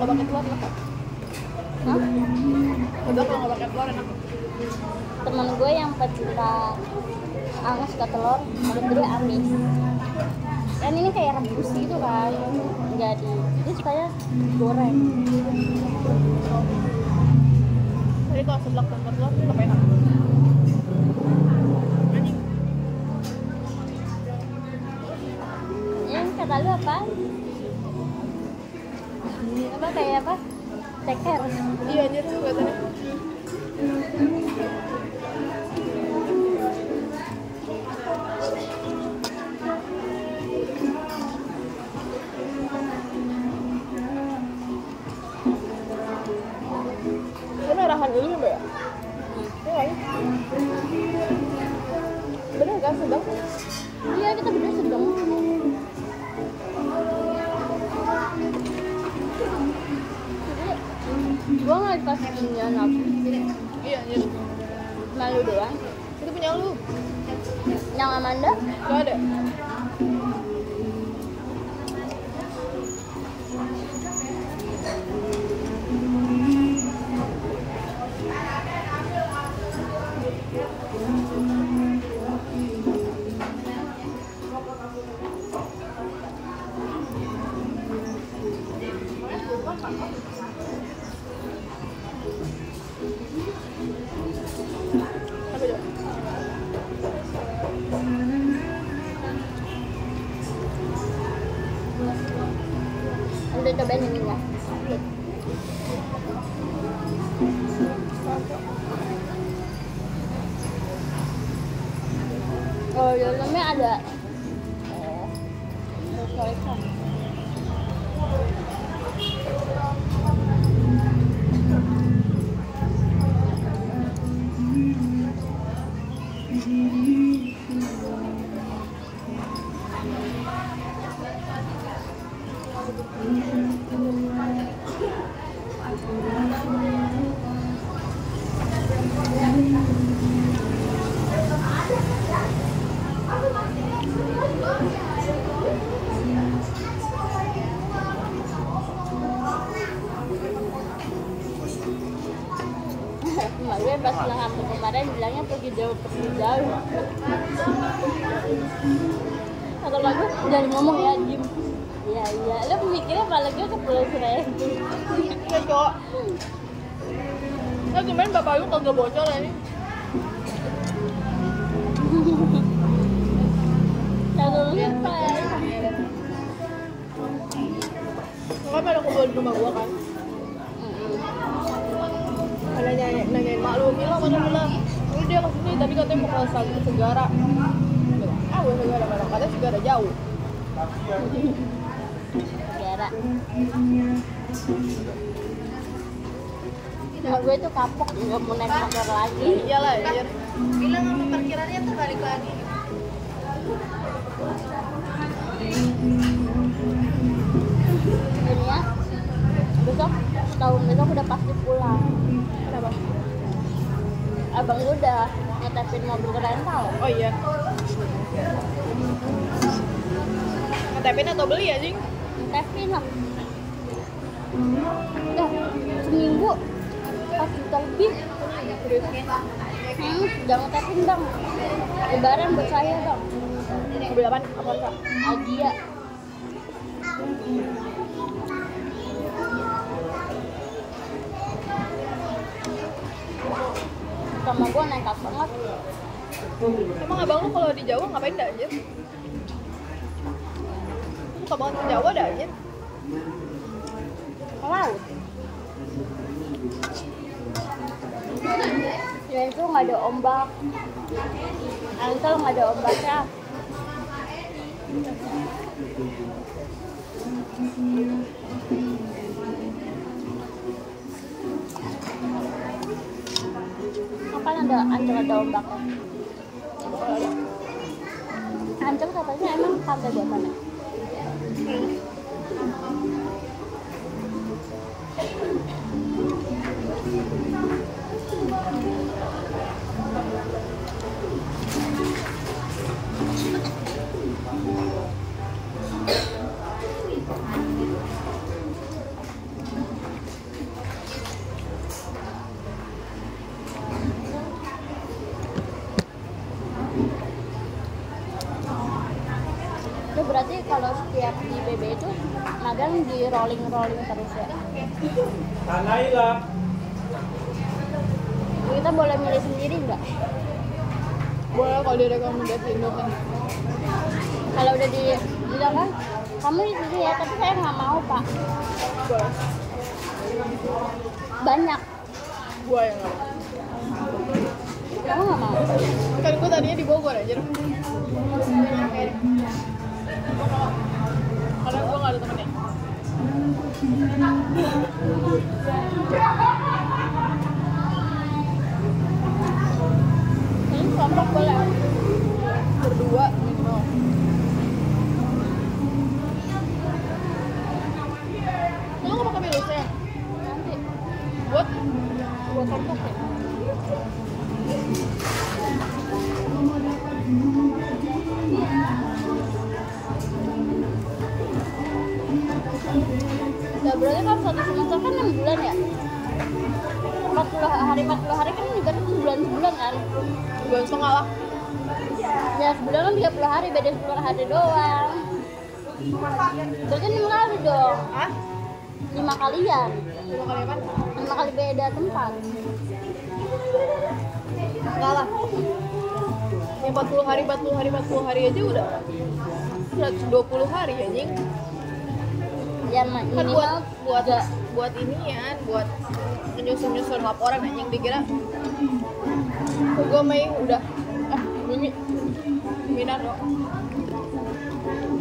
nggak pakai telur enak. Hah? Kodok kalau nggak pakai telur enak. Temen gue yang pecinta nggak suka telur, menurut dia amis. Kan ini kayak rebus gitu kan, nggak dia sukanya goreng. Jadi kalau seblak tanpa telur tetap enak. Anjing. Yang kata lu apa? Apa kayak apa? Ceker. Iya anjir kelihatannya. Ini arahan dulu ya, Mbak ya? Iya kan? Bener kan sedang? Iya, kita bener sedang. Gue nggak dikasih punya nabi. Iya anjir. Malu doang. Itu punya lu. Yang Amanda? Gak ada. Apa itu? Udah cobain ini nggak? Oh, di dalamnya ada. Sorry, Emak gue pas ulang tahun kemarin bilangnya pergi jauh. Kata lagu jangan ngomong ya, diem. Iya, lo mikirnya malah gue ke Pulau Seribu. Iya cowok. Nah kemarin bapak lu kagak bocor ya ini. Kalau lupa. Kan pada kumpul di rumah gua kan. Ada nanyain mak lu, Mila mana Mila? Lu dia kesini tadi katanya mau ke Segara. Gue Segara mana? Katanya Segara jauh. Segara. Emak gue tuh kapok, nggak mau naik motor lagi. Iyalah anjir. Bilang sama parkirannya tuh balik lagi. Ini ya, besok tahun besok udah pasti pulang. Kenapa? Abang gue udah ngetepin mobil rental. Oh iya. Ngetepin atau beli ya, Jing? Ngetepin lah. Udah seminggu 4 juta lebih. Jangan ngetepin bang. Lebaran buat saya bang. Mobil apaan? Apaan Kak? Agia. Sama gue nekat banget. Emang abang lu kalau di Jawa ngapain dah anjir? Suka banget ke Jawa dah anjir. Ke laut. Ya itu nggak ada ombak. Ankle nggak ada ombaknya. Kapan ada Ancol ada ombaknya? Ancol katanya emang pantai buatannya. kalau setiap di BB itu magang di rolling terus ya. Kita boleh milih sendiri nggak? Boleh kalau direkomendasi Indomie. Kalau udah bilang kan kamu di sini ya, tapi saya nggak mau pak. Boleh. Banyak. Gua yang nggak. Kamu nggak mau? Kan gua tadinya di Bogor aja. Karena gua nggak ada temennya. Kelompok boleh. Berdua minimal. Lu nggak pakai bilusnya? Nanti Buat kelompok ya. Nah, berarti kalau satu semester kan 6 bulan ya? 40 hari kan juga sebulan kan? bulan setengah lah. Ya sebulan kan 30 hari, beda 10 hari doang. Berarti 5 kali dong. Hah? 5 kalian. 5 kali apa? 5 kali beda tempat. Enggak lah. Ya 40 hari aja udah 120 hari anjing. Ya Kan minimal buat inian, buat nyusun laporan anjing dikira. Gue Mei udah Minar dong.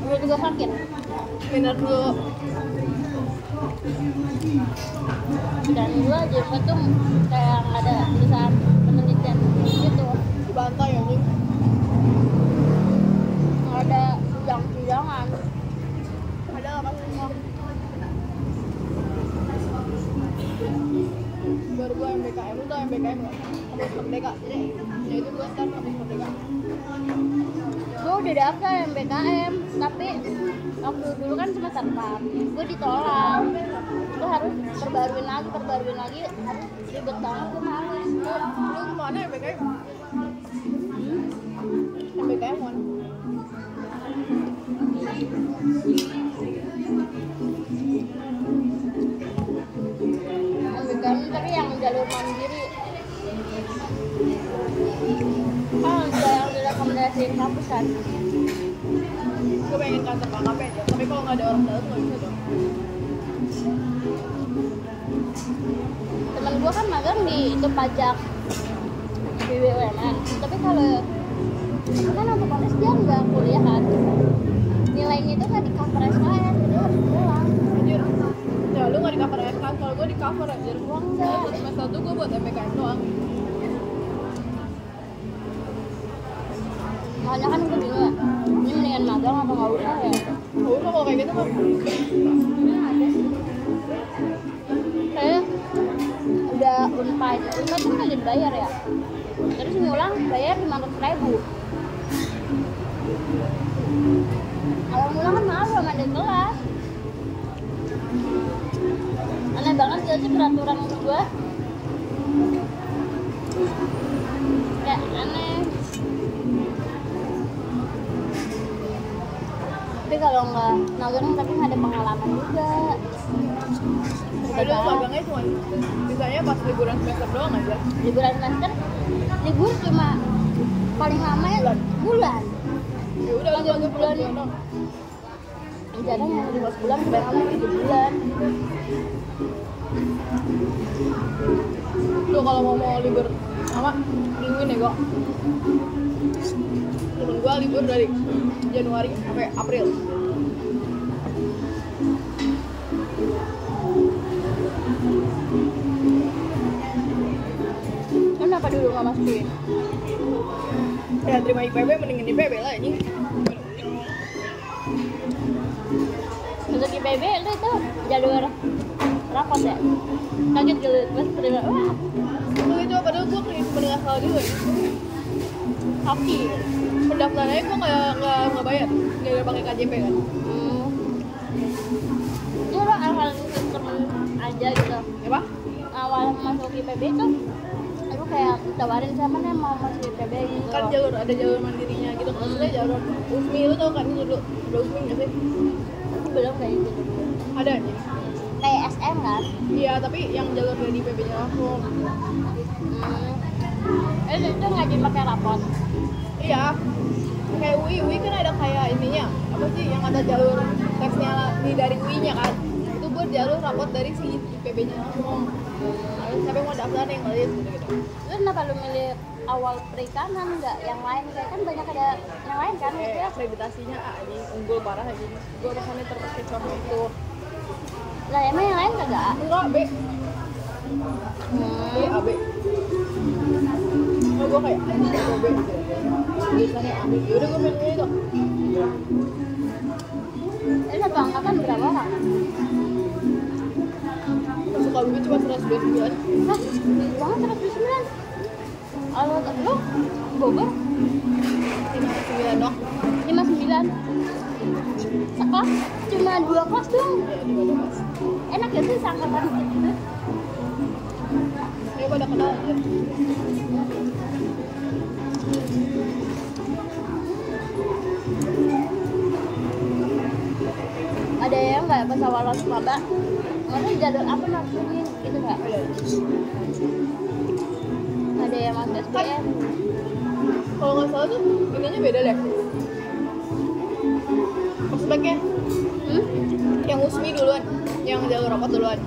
udah juga sakit. Minar dulu. Dan gua juga tuh kayak nggak ada tulisan penelitian gitu. Dibantai anjing. Nggak ada sidang-sidangan. Ada apa semua? Baru gue MBKM, lu tau MBKM nggak? Kampus Merdeka. Ya itu gue start Kampus Merdeka. Gue udah daftar MBKM, tapi waktu dulu kan semester 4 gue ditolak. Gue harus perbaruin lagi, harus ribet banget, gue males. Lu kemana MBKM? MBKM mana? MBKM tapi yang jalur mandiri. Udah yang direkomendasiin kampus kan. Gue pengen kantor KKP aja, tapi kalau nggak ada orang dalam nggak bisa dong. Temen gue kan magang di itu pajak di BUMN, tapi kalau kan otomatis dia nggak kuliah kan, nilainya itu nggak di cover SKS, jadi harus pulang. Anjir. Ya lu nggak di cover kan? Kalau gue di cover anjir. Gua enggak. Buat semester 1 gue buat MBKM doang. Makanya kan gue bingung ya, ini mendingan magang atau nggak usah ya? Oh, kalau kayak gitu mah. Ini ada sih. Kayak udah unpad kan nggak dibayar ya, terus ngulang bayar 500.000. Kalau ngulang kan maaf belum ada kelas. Aneh banget gak sih peraturan gue? Kayak aneh. Tapi kalau nggak magang tapi nggak ada pengalaman juga. Ada magangnya cuma bisanya pas liburan semester doang aja. Liburan semester, libur cuma paling lama ya bulan. Ya udah lu Magang magang bulan. bulan doang. Jarang yang 15 bulan, kebanyakan 7 bulan. Lu kalau mau libur sama mingguin ya gua. Temen gua libur dari Januari sampai April. Kenapa dulu nggak masukin? Ya terima IPB mendingin IPB lah ini. Untuk IPB lu itu jalur rapot ya? Kaget gitu pas terima. Wah, Lu itu padahal gua mendengar salah dulu ya. hoki. Pendaftarannya gua nggak bayar, nggak pakai KJP kan. Itu lo awal sistem aja gitu. Apa? Awal masuk IPB tuh aku kayak ditawarin sama nih mau masuk IPB gitu. Kan ada jalur mandirinya gitu. Maksudnya jalur USMI lu tau kan dulu ada USMI nggak sih? Belum kayak gitu. Ada nih. Kayak SM kan? Iya tapi yang jalur dari PB-nya langsung. Itu ngajin pakai rapot. Iya. Kayak UI kan ada kayak ininya apa sih yang ada jalur teksnya dari UI-nya kan. Itu buat jalur rapot dari si PB-nya langsung. Siapa yang mau daftar yang ngelis gitu. Lu kenapa lu milih awal perikanan nggak yang lain? Kayak kan banyak ada yang lain kan? Kayak akreditasinya ini unggul parah aja. Gue rasanya terpakai sama itu. Lah emang yang lain kagak? Enggak, B. B, AB. Oh, gue kayak gue B. Biasanya A. Yaudah gue milih itu. Ini satu angkatan berapa orang? Suka gue cuma 129. Hah? Banget 109? Kalau lu Bogor 59 dong. 59 sekelas cuma 2 kelas doang. Ya, 2 Enak gak sih seangkatan gitu? Ya pada kenal aja. Ada yang nggak pas awal masuk maba? Maksudnya jalur apa maksudnya gitu nggak? Ada yang masuk SBM? Kalau nggak salah tuh ininya beda deh. Prospeknya yang USMI duluan, yang jalur rapat duluan.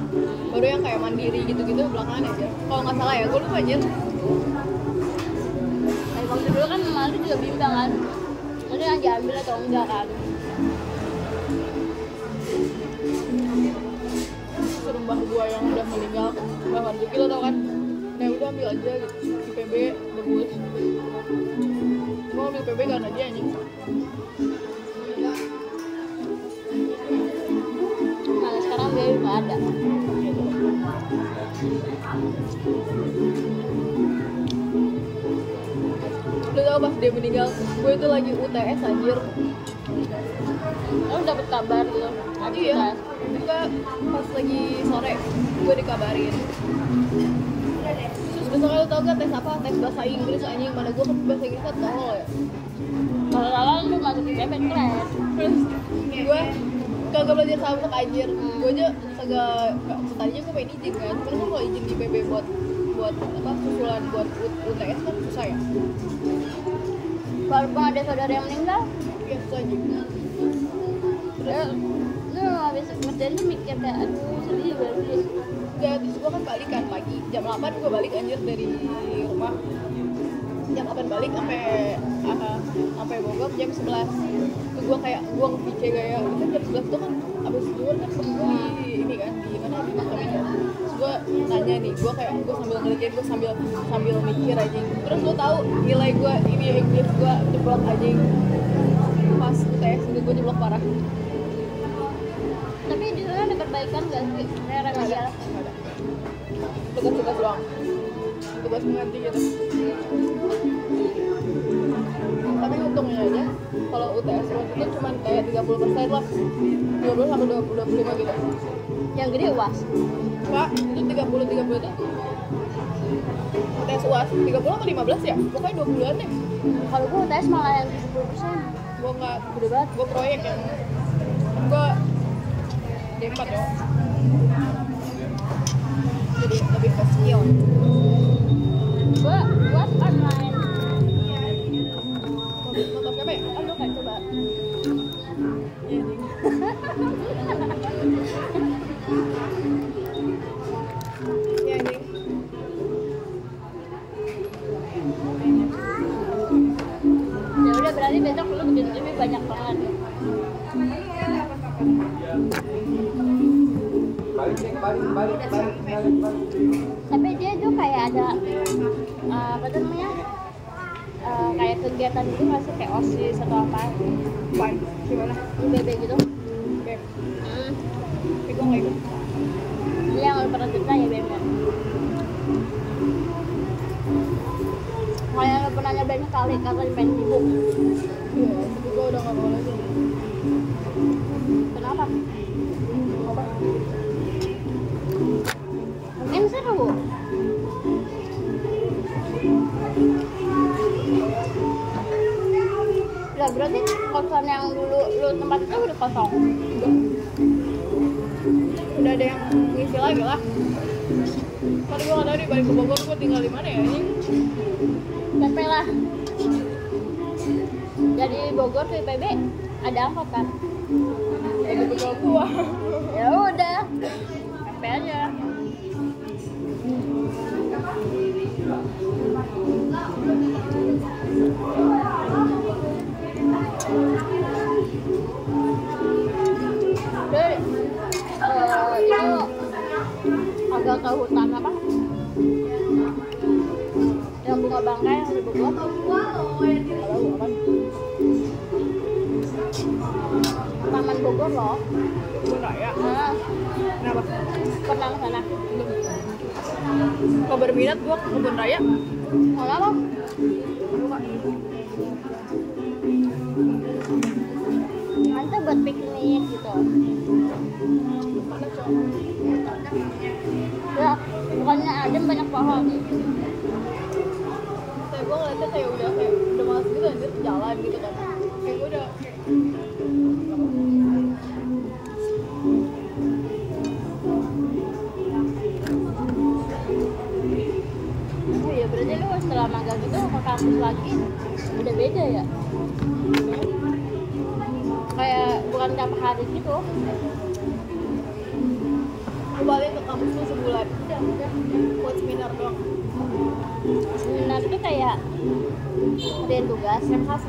Baru yang kayak mandiri gitu-gitu belakangan aja. Kalau nggak salah ya, gue lupa aja. Kayak waktu dulu kan malu juga bimbang kan? Maksudnya yang diambil atau enggak kan? Suruh mbah gua yang udah meninggal, Mbah Marzuki lo tau kan? Nah udah ambil aja gitu, di PB bagus. Gua ambil PB karena dia anjing. Nah sekarang dia nggak ada. Lu tau pas dia meninggal, gue itu lagi UTS anjir. Lu dapet kabar gitu? Iya, juga pas lagi sore gue dikabarin. Terus besoknya lu tau gak tes apa? Tes bahasa Inggris anjing, mana gue kan bahasa Inggrisnya tolol ya. Kalau lalang lu masuk di PP kelas. Terus gue kagak belajar sabuk anjir. Gue aja kagak, tadinya gue pengen izin kan. Cuman kan kalau izin di PB buat apa susulan buat UTS kan susah ya. Walaupun ada saudara yang meninggal, Iya susah anjing. lu habis ngerjain tuh mikir kayak aduh sedih banget. Enggak, terus gue kan balik kan pagi jam 8 gue balik anjir dari rumah. Jam 8 balik sampai Bogor jam 11. Terus gue kayak gue nge-VC kayak kan jam 11 tuh kan abis zuhur kan gue di ini kan di mana di Makamnya. Terus gue nanya nih, gue sambil ngeliketin, gue sambil mikir aja. Terus lo tahu nilai gue ini English gue jeblok aja. Pas UTS itu gue jeblok parah. Tapi di sana ada perbaikan nggak sih? Kayak remedial. Ada. Tugas-tugas doang. Tugas mengganti gitu. Tapi untungnya aja kalau UTS itu cuma kayak 30% lah. 30 sampai 25 gitu. Yang gede UAS. Pak, itu 30 tuh. UTS UAS 30 atau 15 ya? Pokoknya 20-an deh. Kalau gua UTS malah yang 70%. Gua enggak Gede banget. gua proyek yang gua D4 ya. Jadi lebih ke skill. Gua UAS online. Motor siapa ya? Lu kan coba. Iya nih. Iya nih. Ya udah berarti besok lu bikin lebih banyak banget. Balik. Tapi dia tuh kayak ada apa tuh namanya? Kayak kegiatan gitu nggak sih kayak OSIS atau apa? Fine. Gimana? UBB gitu. Beb. Tapi gua nggak ikut. Ini yang lu pernah cerita ya BM. Kayak lu pernah nyobain sekali karena pengen sibuk. Iya, tapi gua udah nggak mau lagi. Kenapa? Mungkin seru. Lah berarti kosan yang dulu lu tempat itu udah kosong. Udah ada yang ngisi lagi lah. Kan gue nggak tahu di balik ke Bogor gue tinggal di mana ya ini. PP lah. Jadi Bogor ke IPB ada angkot kan? Ya gitu ke gua. Ya udah. PP aja. Terus itu agak ke hutan apa? Yang bunga bangkai yang di Bogor. Taman Bogor loh. Kebun raya. Nah, Kenapa? pernah ke sana. Kalau berminat gua ke kebun raya. Kenapa? Nanti buat piknik gitu. Mana cowok? Ya, bukannya adem banyak pohon. Kayak gue ngeliatnya kayak udah malas gitu anjir jalan gitu kan. Kayak gue udah Oh iya, berarti lu setelah magang itu ke kampus lagi udah beda ya? Kayak bukan tiap hari gitu. gue balik ke kampus tuh sebulan. Buat seminar doang. Seminar itu kayak ada tugas. Semhas.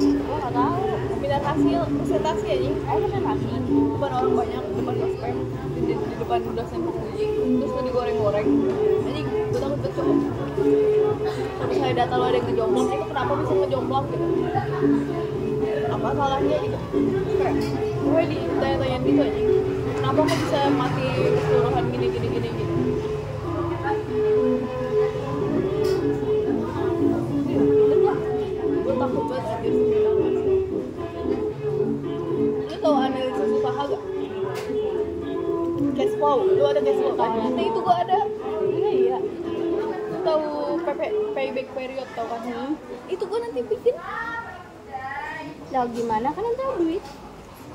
Gue nggak tahu. Seminar hasil presentasi aja. Presentasi. Depan orang banyak, depan ospek, di depan dosen penguji, terus lu digoreng-goreng. Jadi gue takut betul. Kalau misalnya data lo ada yang ngejomplang, itu kenapa bisa ngejomplang gitu? Apa salahnya gitu? Kayak gue ditanya-tanyain gitu aja. Kenapa kok bisa mati keseluruhan gini gitu? Gue takut banget anjir seminar hasil. Lu tau analisis usaha gak? Cash flow, lu ada cash flow kan? Nah itu gua ada. Iya. Lu tahu payback period tau kan? Itu gua nanti bikin. Lah gimana kan nanti ada duit.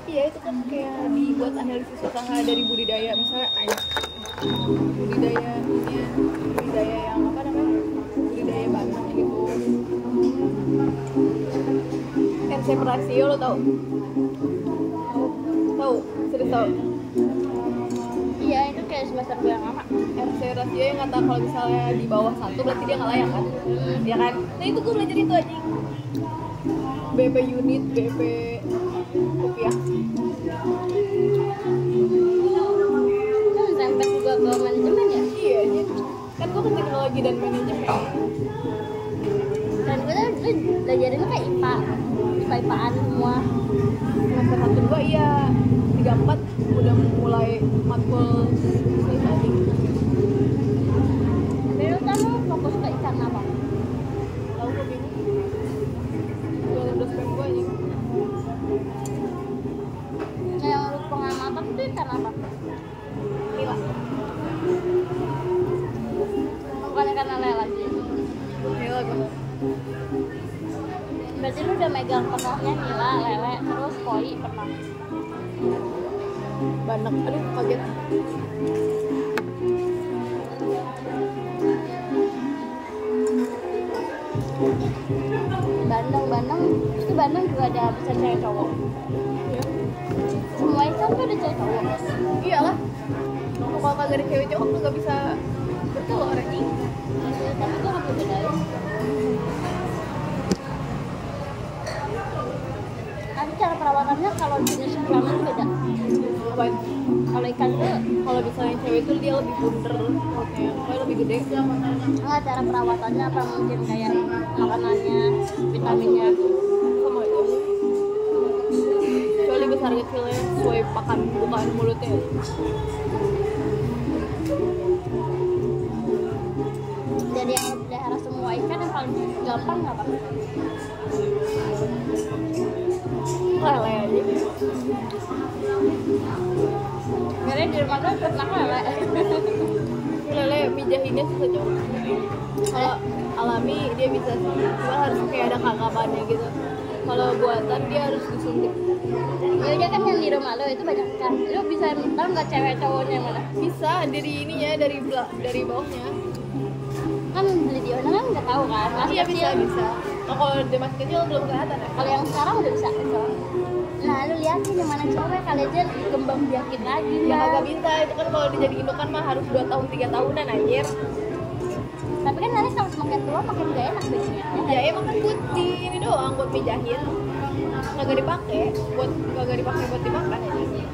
Iya itu kan kayak dibuat analisis usaha dari budidaya misalnya budidaya yang apa namanya? Budidaya bandeng gitu. NC rasio lo tau? Tahu? Serius tau? Iya, itu kayak semester gue yang lama. RC rasio yang kata kalau misalnya di bawah 1 berarti dia nggak layak kan? Ya kan? Nah itu gue belajar itu aja. BP unit, BP rupiah. Itu sampai juga ke manajemen ya. Iya aja. Kan gue kan teknologi dan manajemen. Dan gue tuh belajarin kayak IPA-IPAan semua. Semester 1 gue iya 34 udah mulai matkul lagi. Tapi lu kan lu fokus ke ikan apa? Tahu gue bingung. Gue udah spam gue aja. Yang lu pengamatan itu ikan apa? Gila. Bukan ikan lele lagi. Gila gue. Berarti lu udah megang pernahnya nila, lele, terus koi pernah. Banyak. Aduh kaget. Bandeng itu bandeng juga ada bisa cewek cowok. Ya. Semua ikan tuh ada cewek cowok. Iyalah. Kalau kagak ada cewek cowok tuh nggak bisa bertelur anjing. Tapi gue nggak bisa bedain. Nanti cara perawatannya kalau jenis kelamin beda. Ngapain? Kalau ikan tuh Kalau misalnya cewek itu dia lebih bunder, kayak lebih gede. enggak, cara perawatannya apa mungkin kayak makanannya, vitaminnya. Sama aja. Kecuali besar kecilnya sesuai pakan bukaan mulutnya. Jadi yang pelihara semua ikan yang paling gampang apa? Lele aja. Karena di rumah gue pernah lele. Lele mijahinnya susah jauh. Kalau alami dia bisa sih, cuma harus kayak ada kakapannya gitu. Kalau buatan dia harus disuntik. Ya udah kan yang di rumah lo itu banyak kan. Lo bisa tahu nggak cewek cowoknya yang mana? Bisa dari ininya, dari bawahnya. Kan beli di online kan nggak tahu kan. Masih Iya kecil. bisa. Oh, kalau dia masih kecil belum kelihatan ya. Kalau yang sekarang udah bisa. Nah lu liatin yang mana cewek kali aja kembang biakin lagi Ya Mbak. kagak bisa, itu kan kalau dijadi indukan mah harus 2 tahun 3 tahunan anjir. Tapi kan nanti kalau semakin tua makin gak enak bikinnya. Ya emang kan buat di ini doang, buat mijahin. Kagak dipakai buat dimakan aja.